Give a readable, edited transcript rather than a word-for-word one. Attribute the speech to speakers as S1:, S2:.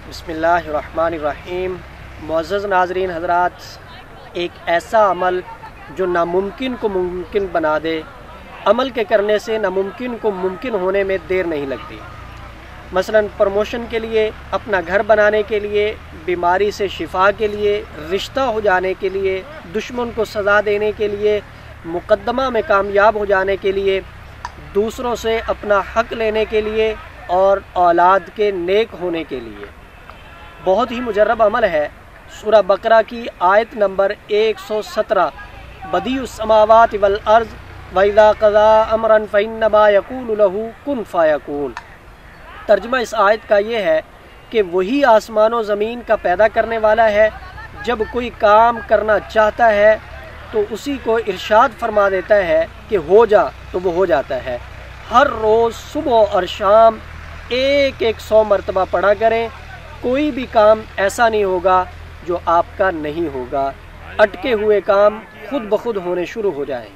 S1: बिस्मिल्लाहिर्रहमानिर्रहीम। मुअज़्ज़ज़ नाज़रीन हज़रात, एक ऐसा अमल जो नामुमकिन को मुमकिन बना दे, अमल के करने से नामुमकिन को मुमकिन होने में देर नहीं लगती। मसलन प्रमोशन के लिए, अपना घर बनाने के लिए, बीमारी से शिफा के लिए, रिश्ता हो जाने के लिए, दुश्मन को सज़ा देने के लिए, मुकद्दमा में कामयाब हो जाने के लिए, दूसरों से अपना हक़ लेने के लिए और औलाद के नेक होने के लिए बहुत ही मुजर्रब अमल है। सूरह बकरा की आयत नंबर 117, बदीउस समावाति वल अर्ज़ व इज़ा क़ज़ा अमरन फ़इन्नमा यक़ूलु लहू कुन फ़यकून। तर्जुमा इस आयत का ये है कि वही आसमान व ज़मीन का पैदा करने वाला है। जब कोई काम करना चाहता है तो उसी को इरशाद फरमा देता है कि हो जा, तो वो हो जाता है। हर रोज़ सुबह और शाम एक 100 मरतबा पढ़ा करें। कोई भी काम ऐसा नहीं होगा जो आपका नहीं होगा। अटके हुए काम खुद ब खुद होने शुरू हो जाएं।